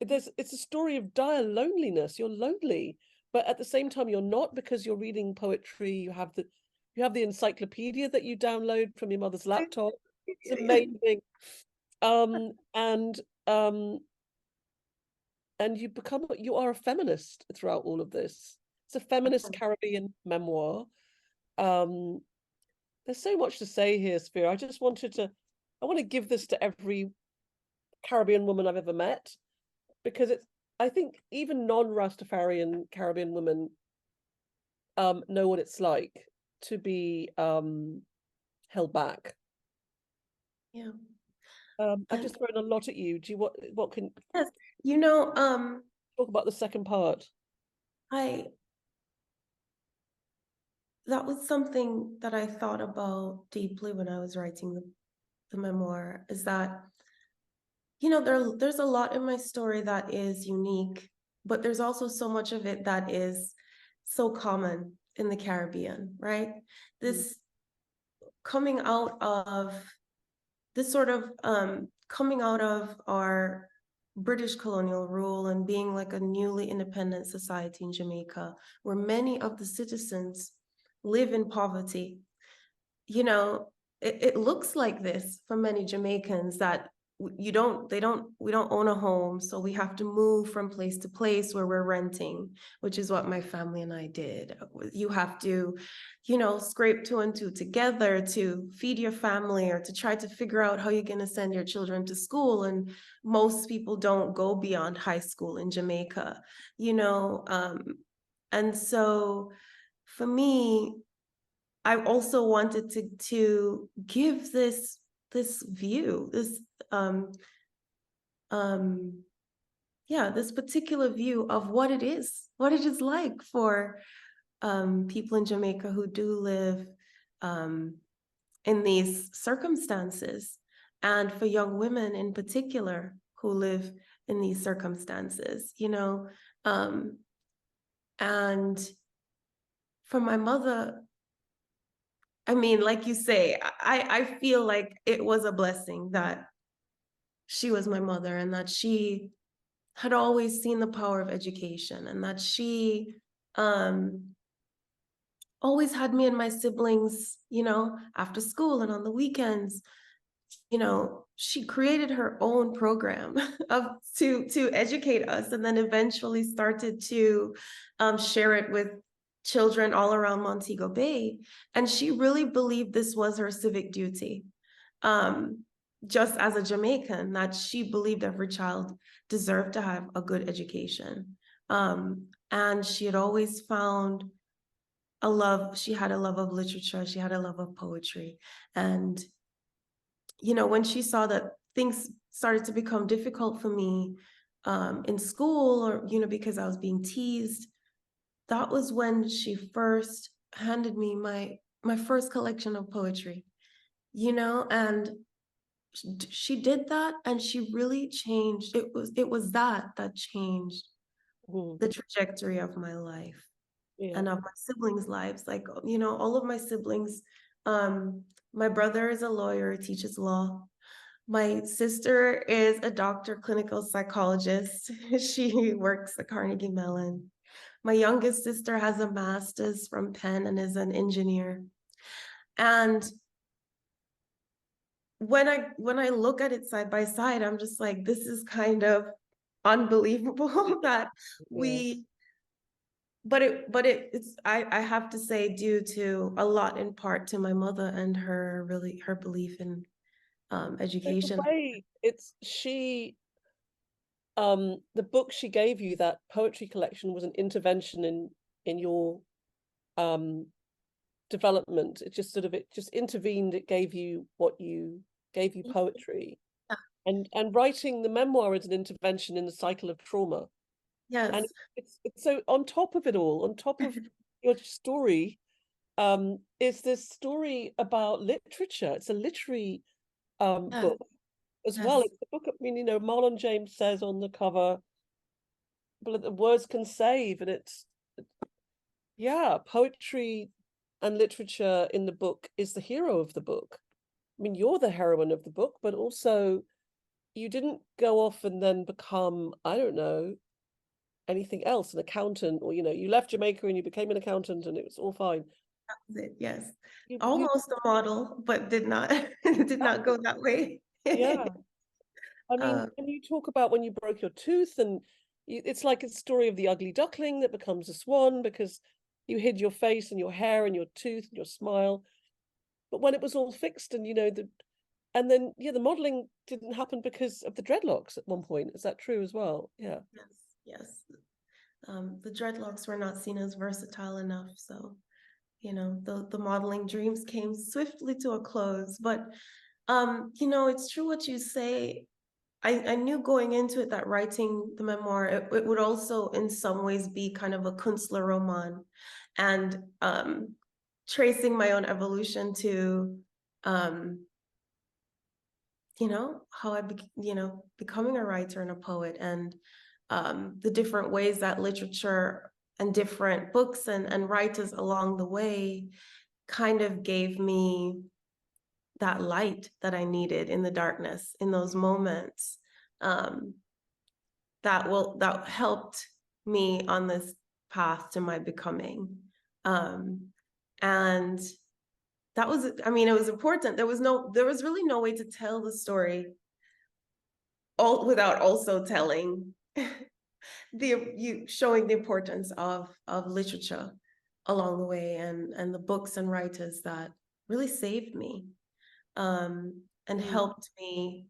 [SPEAKER 1] It's a story of dire loneliness. You're lonely, but at the same time you're not, because you're reading poetry. You have the encyclopedia that you download from your mother's laptop. It's amazing. Um, and um, and you are a feminist throughout all of this. It's a feminist Caribbean memoir. Um, there's so much to say here, Safiya. I want to give this to every Caribbean woman I've ever met, because I think even non-Rastafarian Caribbean women know what it's like to be held back.
[SPEAKER 2] Yeah.
[SPEAKER 1] I've
[SPEAKER 2] And
[SPEAKER 1] just thrown a lot at you. Do you what can
[SPEAKER 2] yes,
[SPEAKER 1] talk about the second part?
[SPEAKER 2] I that was something that I thought about deeply when I was writing the memoir, is that, there's a lot in my story that is unique, but there's also so much of it that is so common in the Caribbean, right?
[SPEAKER 1] Mm,
[SPEAKER 2] This coming out of this sort of coming out of our British colonial rule and being like a newly independent society in Jamaica, where many of the citizens live in poverty. You know, it looks like this for many Jamaicans, that we don't own a home, so we have to move from place to place where we're renting, which is what my family and I did. You have to, scrape two and two together to feed your family or to try to figure out how you're going to send your children to school. And most people don't go beyond high school in Jamaica, you know. And so for me, I also wanted to give this view, um um this particular view of what it is like for people in Jamaica who do live um in these circumstances, and for young women in particular who live in these circumstances, um and for my mother, I mean, like you say, I feel like it was a blessing that she was my mother, and that she had always seen the power of education, and that she um, always had me and my siblings, after school and on the weekends. She created her own program of to educate us, and then eventually started to share it with children all around Montego Bay. And she really believed this was her civic duty, um, just as a Jamaican, that she believed every child deserved to have a good education. And she had always found she had a love of literature, she had a love of poetry. And when she saw that things started to become difficult for me in school, or, because I was being teased, that was when she first handed me my first collection of poetry, and she did that, and she really changed. It was that changed
[SPEAKER 1] mm,
[SPEAKER 2] the trajectory of my life
[SPEAKER 1] yeah.
[SPEAKER 2] and of my siblings' lives. Like, all of my siblings, um, my brother is a lawyer, he teaches law. My sister is a doctor, clinical psychologist. She works at Carnegie Mellon. My youngest sister has a master's from Penn and is an engineer. And when I look at it side by side, I'm just like, this is kind of unbelievable that
[SPEAKER 1] Yeah.
[SPEAKER 2] we it's I have to say, due to a lot in part to my mother and her belief in
[SPEAKER 1] In a
[SPEAKER 2] education.
[SPEAKER 1] way, it's the book she gave you, that poetry collection, was an intervention in your um development. It just intervened. It gave you poetry, and writing the memoir is an intervention in the cycle of trauma. And
[SPEAKER 2] Yes,
[SPEAKER 1] it's so on top of it all, on top of your story, is this story about literature. It's a literary
[SPEAKER 2] yes,
[SPEAKER 1] book as well.
[SPEAKER 2] yes,
[SPEAKER 1] It's a book. I mean, Marlon James says on the cover, but the words can save, and yeah, poetry and literature in the book is the hero of the book. I mean, you're the heroine of the book, but also you didn't go off and then become, I don't know, anything else, an accountant, or you left Jamaica and you became an accountant and it was all fine.
[SPEAKER 2] that's it, yes.
[SPEAKER 1] You
[SPEAKER 2] Almost a model, but did not did not go that way.
[SPEAKER 1] yeah. I mean,
[SPEAKER 2] Uh,
[SPEAKER 1] when you talk about when you broke your tooth, and it's like a story of the ugly duckling that becomes a swan because you hid your face and your hair and your tooth and your smile. But when it was all fixed, and and then the modeling didn't happen because of the dreadlocks at one point. Is that true as well? Yeah.
[SPEAKER 2] yes, yes. The dreadlocks were not seen as versatile enough, so the modeling dreams came swiftly to a close. But It's true what you say. I knew going into it that writing the memoir, it would also in some ways be kind of a Künstlerroman, and tracing my own evolution to um, how becoming a writer and a poet, and the different ways that literature and different books and writers along the way kind of gave me that light that I needed in the darkness, in those moments, um, that helped me on this path to my becoming. And that was, I mean, it was important. There was really no way to tell the story all without also telling showing the importance of literature along the way, and the books and writers that really saved me, and helped me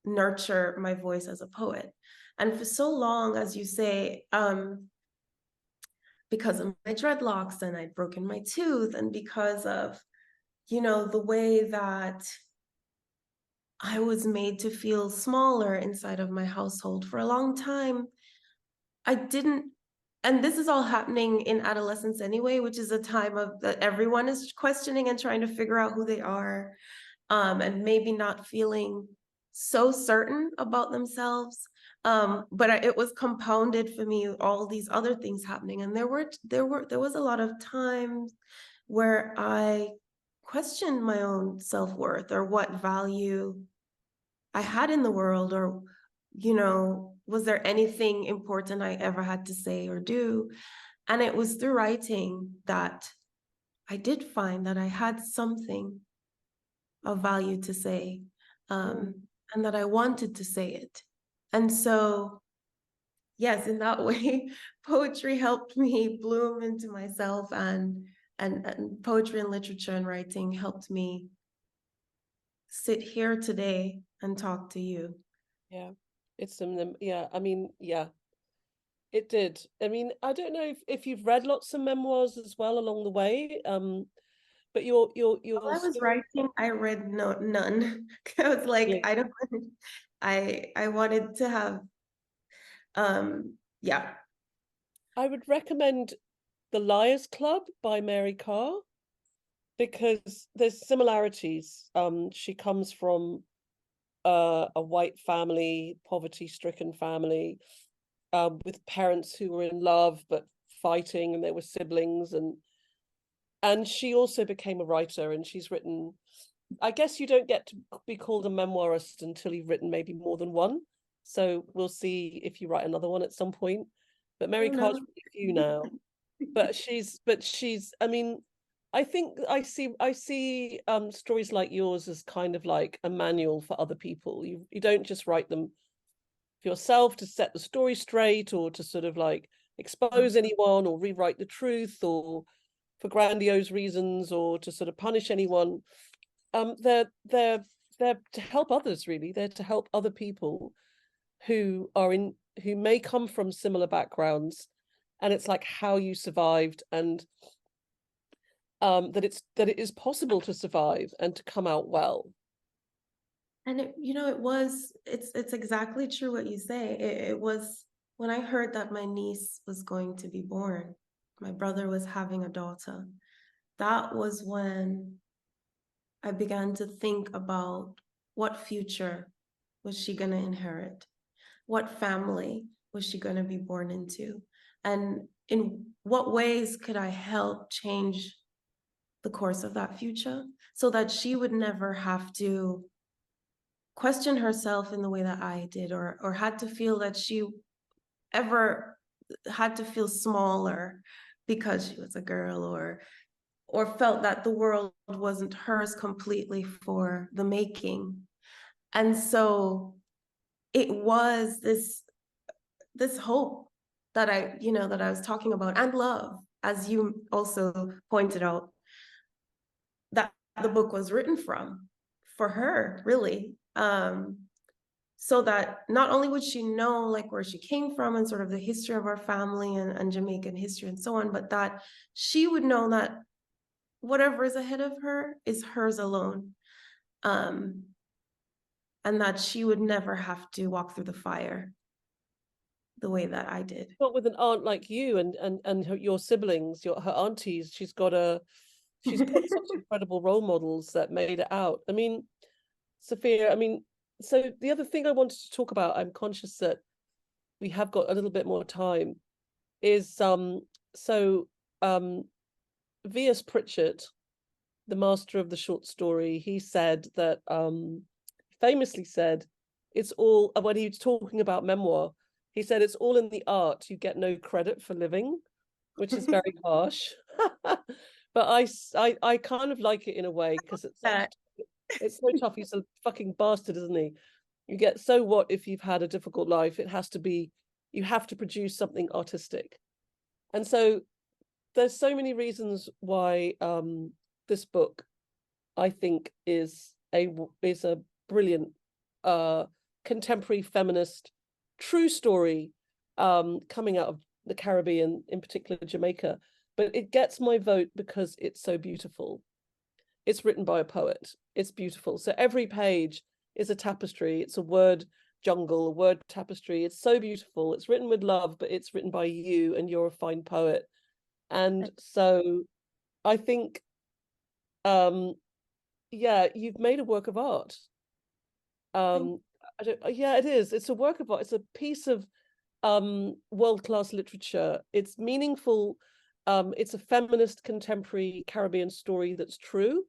[SPEAKER 2] nurture my voice as a poet. And for so long, as you say, because of my dreadlocks, and I'd broken my tooth, and because of, the way that I was made to feel smaller inside of my household for a long time, I didn't, and this is all happening in adolescence anyway, which is a time of that everyone is questioning and trying to figure out who they are, and maybe not feeling so certain about themselves. But it was compounded for me, all these other things happening. And there was a lot of times where I questioned my own self-worth, or what value I had in the world, or, was there anything important I ever had to say or do? And it was through writing that I did find that I had something of value to say, and that I wanted to say it. And so, yes, in that way, poetry helped me bloom into myself, and poetry and literature and writing helped me sit here today and talk to you.
[SPEAKER 1] Yeah, it's some, yeah, I mean, yeah, it did. I mean, I don't know if you've read lots of memoirs as well along the way, but
[SPEAKER 2] While
[SPEAKER 1] your
[SPEAKER 2] I was
[SPEAKER 1] story,
[SPEAKER 2] writing, I read none. I was like,
[SPEAKER 1] yeah,
[SPEAKER 2] I don't, I wanted to have, yeah.
[SPEAKER 1] I would recommend The Liars Club by Mary Carr, because there's similarities. She comes from a white family, poverty-stricken family, with parents who were in love but fighting, and they were siblings, and she also became a writer, and she's written, I guess you don't get to be called a memoirist until you've written maybe more than one. So we'll see if you write another one at some point. But
[SPEAKER 2] I
[SPEAKER 1] Mary
[SPEAKER 2] don't
[SPEAKER 1] Carr's
[SPEAKER 2] know.
[SPEAKER 1] written a few now. But she's I mean, I think I see stories like yours as kind of like a manual for other people. You don't just write them for yourself to set the story straight, or to sort of like expose anyone, or rewrite the truth, or for grandiose reasons, or to sort of punish anyone. They're to help others, really. They're to help other people who may come from similar backgrounds, and it's like how you survived, and that it is possible to survive and to come out well.
[SPEAKER 2] And it's exactly true what you say. It was when I heard that my niece was going to be born, my brother was having a daughter. That was when I began to think about what future was she going to inherit? What family was she going to be born into? And in what ways could I help change the course of that future, so that she would never have to question herself in the way that I did, or had to feel that she ever had to feel smaller because she was a girl, or felt that the world wasn't hers completely for the making. And so it was this hope that I was talking about, and love, as you also pointed out, that the book was written from, for her, really. So that not only would she know like where she came from, and sort of the history of our family, and Jamaican history and so on, but that she would know that whatever is ahead of her is hers alone. and that she would never have to walk through the fire the way that I did.
[SPEAKER 1] Not with an aunt like you and your siblings, her aunties. She's got such incredible role models that made it out. I mean, Safiya, I mean, so the other thing I wanted to talk about, I'm conscious that we have got a little bit more time, is so um V.S. Pritchard, the master of the short story, he said that famously said, it's all, when he was talking about Memoir, he said it's all in the art, you get no credit for living, which is very harsh. But I kind of like it in a way, because it's so tough. He's a fucking bastard, isn't he? You get, so what if you've had a difficult life? It has to be, you have to produce something artistic. And so there's so many reasons why this book, I think, is a brilliant contemporary feminist true story coming out of the Caribbean, in particular Jamaica. But it gets my vote because it's so beautiful. It's written by a poet. It's beautiful. So every page is a tapestry. It's a word jungle, a word tapestry. It's so beautiful. It's written with love, but it's written by you, and you're a fine poet. And so I think, yeah, you've made a work of art. Yeah, it is. It's a work of art. It's a piece of world-class literature. It's meaningful. It's a feminist contemporary Caribbean story that's true.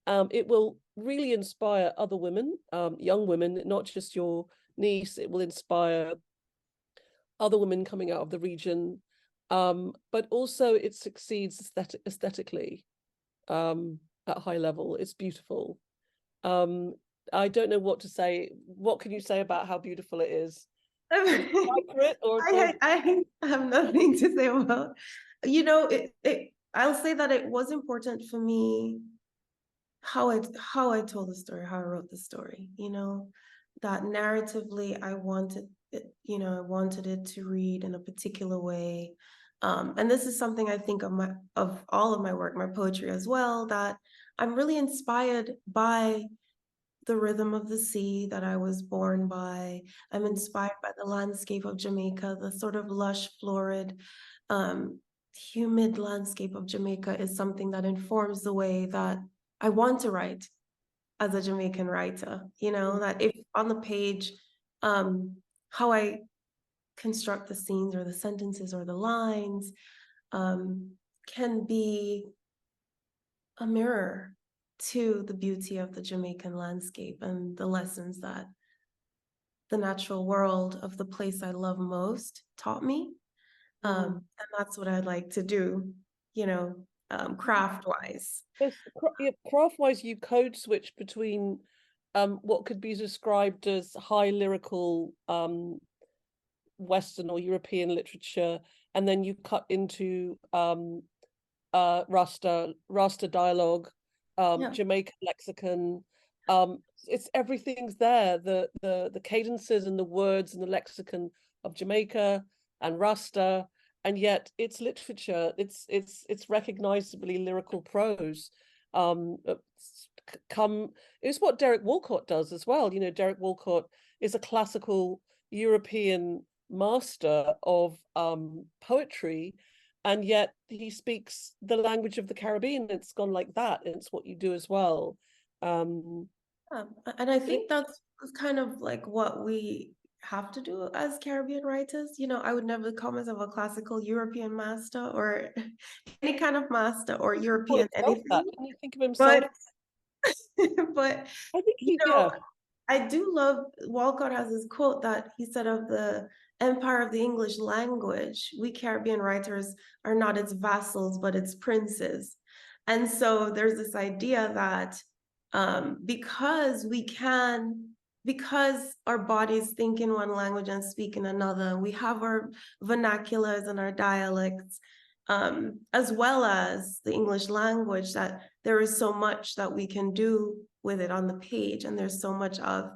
[SPEAKER 1] It will really inspire other women, young women, not just your niece. It will inspire other women coming out of the region. But also it succeeds aesthetically at a high level. It's beautiful. I don't know what to say. What can you say about how beautiful it is?
[SPEAKER 2] I have nothing to say about, I'll say that it was important for me how I told the story, how I wrote the story, that narratively I wanted it, I wanted it to read in a particular way. And this is something I think of all of my work, my poetry as well, that I'm really inspired by the rhythm of the sea that I was born by. I'm inspired by the landscape of Jamaica, the sort of lush, florid, humid landscape of Jamaica is something that informs the way that I want to write as a Jamaican writer, that if on the page, how I construct the scenes or the sentences or the lines can be a mirror to the beauty of the Jamaican landscape and the lessons that the natural world of the place I love most taught me. And that's what I'd like to do, craft-wise.
[SPEAKER 1] Craft-wise, you code switch between what could be described as high lyrical Western or European literature, and then you cut into Rasta dialogue, Jamaican lexicon. It's everything's there. The cadences and the words and the lexicon of Jamaica and Rasta, and yet it's literature. It's recognizably lyrical prose. It's what Derek Walcott does as well. Derek Walcott is a classical European master of poetry, and yet he speaks the language of the Caribbean. It's gone like that, and it's what you do as well.
[SPEAKER 2] And I think that's kind of like what we have to do as Caribbean writers. I would never call myself a classical European master or any kind of master or European anything.
[SPEAKER 1] Can you think of himself?
[SPEAKER 2] But
[SPEAKER 1] I think
[SPEAKER 2] I do love, Walcott has this quote that he said of the empire of the English language, we Caribbean writers are not its vassals, but its princes. And so there's this idea that because our bodies think in one language and speak in another, we have our vernaculars and our dialects, as well as the English language, that there is so much that we can do with it on the page. And there's so much of,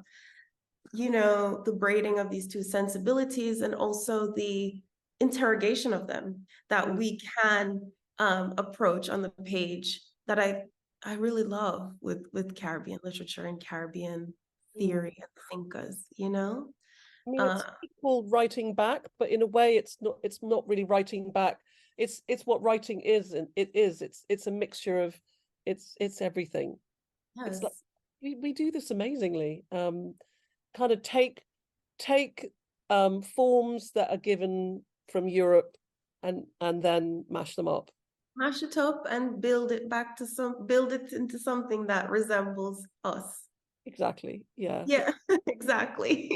[SPEAKER 2] the braiding of these two sensibilities and also the interrogation of them that we can approach on the page, that I I really love with Caribbean literature and Caribbean
[SPEAKER 1] Mm.
[SPEAKER 2] theory and thinkers, you know?
[SPEAKER 1] I mean,
[SPEAKER 2] Uh,
[SPEAKER 1] it's called writing back, but in a way, it's not really writing back. It's what writing is, and it's a mixture of it's everything. It's like
[SPEAKER 2] yes.
[SPEAKER 1] we do this amazingly. Kind of take forms that are given from Europe and then mash them up.
[SPEAKER 2] Mash it up and build it back to build it into something that resembles us.
[SPEAKER 1] Exactly. Yeah.
[SPEAKER 2] Yeah, exactly.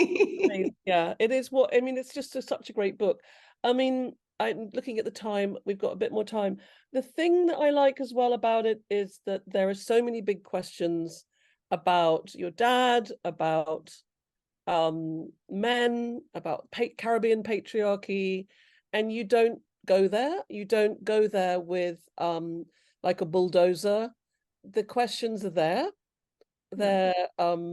[SPEAKER 1] Yeah, it is what I mean. It's just such a great book. I mean, I'm looking at the time, we've got a bit more time. The thing that I like as well about it is that there are so many big questions about your dad, about men, about Caribbean patriarchy, and you don't go there. You don't go there with like a bulldozer. The questions are there.
[SPEAKER 2] Yeah.
[SPEAKER 1] There,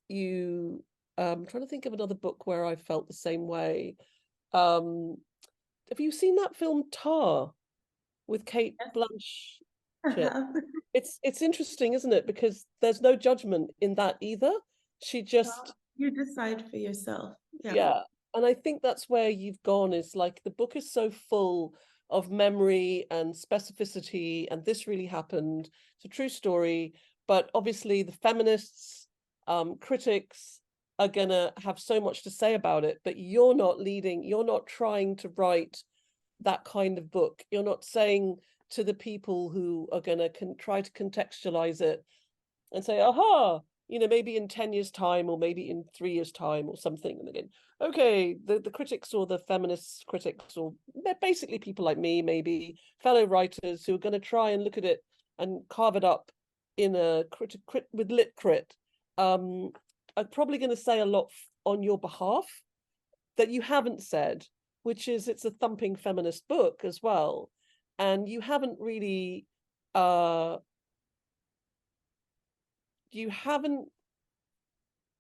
[SPEAKER 1] you trying to think of another book where I felt the same way. Um, have you seen that film Tar with Kate Blanchett? It's interesting, isn't it? Because there's no judgment in that either. She just,
[SPEAKER 2] Well, you decide for yourself. Yeah.
[SPEAKER 1] yeah. And I think that's where you've gone, is like the book is so full of memory and specificity, and this really happened. It's a true story, but obviously the feminists, critics are gonna have so much to say about it, but you're not trying to write that kind of book. You're not saying to the people who are gonna try to contextualize it and say, aha, maybe in 10 years' time, or maybe in 3 years' time, or something. And again, okay, the critics or the feminist critics, or basically people like me, maybe fellow writers who are going to try and look at it and carve it up in a crit with lit crit, are probably going to say a lot on your behalf that you haven't said, which is it's a thumping feminist book as well. And you haven't really uh you haven't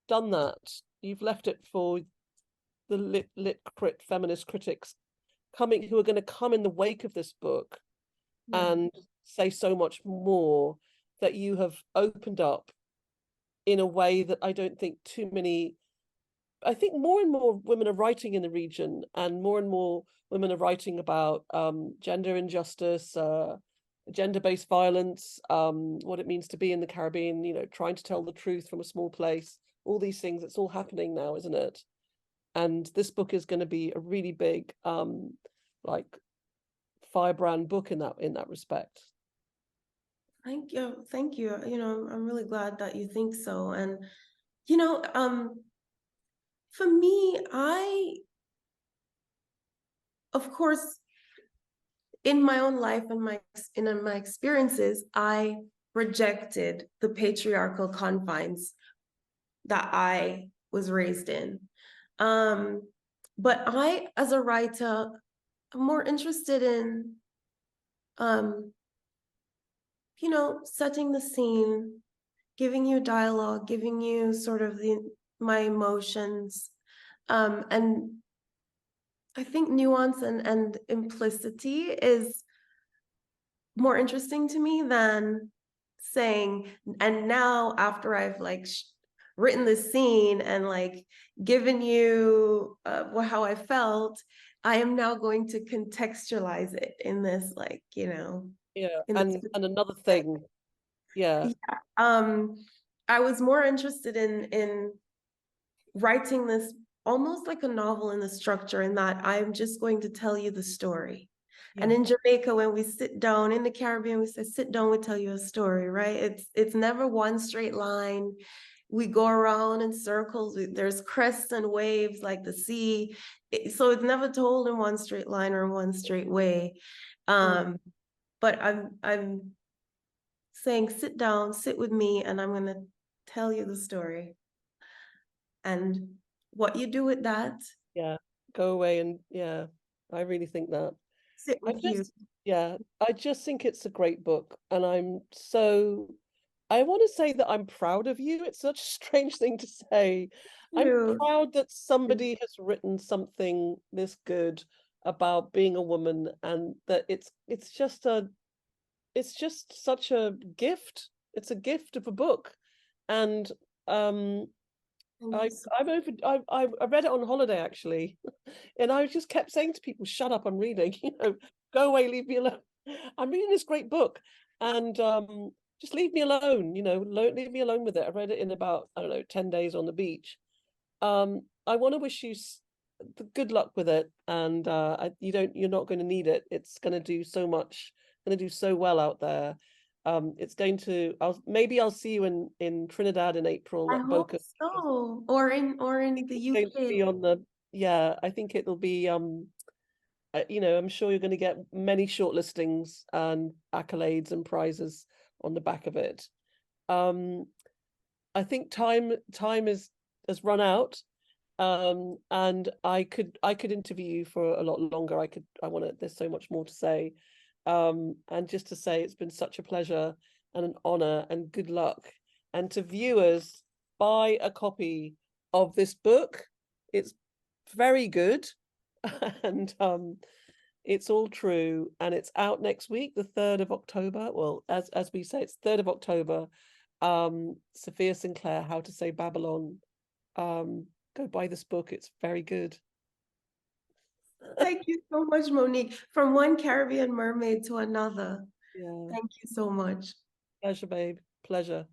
[SPEAKER 1] done that. You've left it for the lit crit feminist critics who are going to come in the wake of this book
[SPEAKER 2] Yeah.
[SPEAKER 1] and say so much more, that you have opened up in a way that I don't think too many. I think more and more women are writing in the region, and more women are writing about gender injustice, gender-based violence, what it means to be in the Caribbean, trying to tell the truth from a small place, all these things. It's all happening now, isn't it? And this book is going to be a really big like firebrand book in that respect.
[SPEAKER 2] Thank you. Thank you. I'm really glad that you think so. And, you know, um, for me, of course, in my own life and in my experiences, I rejected the patriarchal confines that I was raised in. Um, but I, as a writer, I'm more interested in, um, setting the scene, giving you dialogue, giving you sort of my emotions. And I think nuance and implicity is more interesting to me than saying, and now after I've like written the scene and like given you how I felt, I am now going to contextualize it in this, like,
[SPEAKER 1] Yeah,
[SPEAKER 2] in this
[SPEAKER 1] and another
[SPEAKER 2] way.
[SPEAKER 1] thing, yeah,
[SPEAKER 2] Yeah. I was more interested in writing this almost like a novel in the structure, in that I'm just going to tell you the story. And
[SPEAKER 1] yeah,
[SPEAKER 2] in Jamaica, when we sit down, in the Caribbean, we say, sit down, we tell you a story, right? It's never one straight line. We go around in circles. There's crests and waves like the sea. So it's never told in one straight line or in one straight way.
[SPEAKER 1] mm,
[SPEAKER 2] But I'm saying, sit down, sit with me, and I'm going to tell you the story. And what you do with that,
[SPEAKER 1] yeah. Go away, and yeah, I really think that.
[SPEAKER 2] sit
[SPEAKER 1] I
[SPEAKER 2] with you.
[SPEAKER 1] just, yeah, I just think it's a great book, and I want to say that I'm proud of you. It's such a strange thing to say. I'm
[SPEAKER 2] You.
[SPEAKER 1] proud that somebody has written something this good about being a woman, and that it's just such a gift. It's a gift of a book. And I read it on holiday actually, and I just kept saying to people, "Shut up! I'm reading. Go away, leave me alone. I'm reading this great book, and just leave me alone. Leave me alone with it." I read it in about, I don't know, 10 days on the beach. I want to wish you good luck with it, and you're not going to need it. It's going to do so much, going to do so well out there. It's going to. I'll see you in Trinidad in April
[SPEAKER 2] I
[SPEAKER 1] at
[SPEAKER 2] hope
[SPEAKER 1] Boca.
[SPEAKER 2] so. Or in the
[SPEAKER 1] Going to be
[SPEAKER 2] UK.
[SPEAKER 1] on the Yeah, I think it'll be I'm sure you're going to get many shortlistings and accolades and prizes on the back of it. Um, I think time has run out, and I could interview you for a lot longer. There's so much more to say, and just to say it's been such a pleasure and an honor, and good luck. And to viewers, buy a copy of this book. It's very good, and it's all true, and it's out next week, the 3rd of October. Well, as we say, it's 3rd of October. Safiya Sinclair, How to Say Babylon. Go buy this book. It's very good.
[SPEAKER 2] Thank you so much, Monique. From one Caribbean mermaid to another.
[SPEAKER 1] Yeah.
[SPEAKER 2] Thank you so much.
[SPEAKER 1] Pleasure, babe. Pleasure.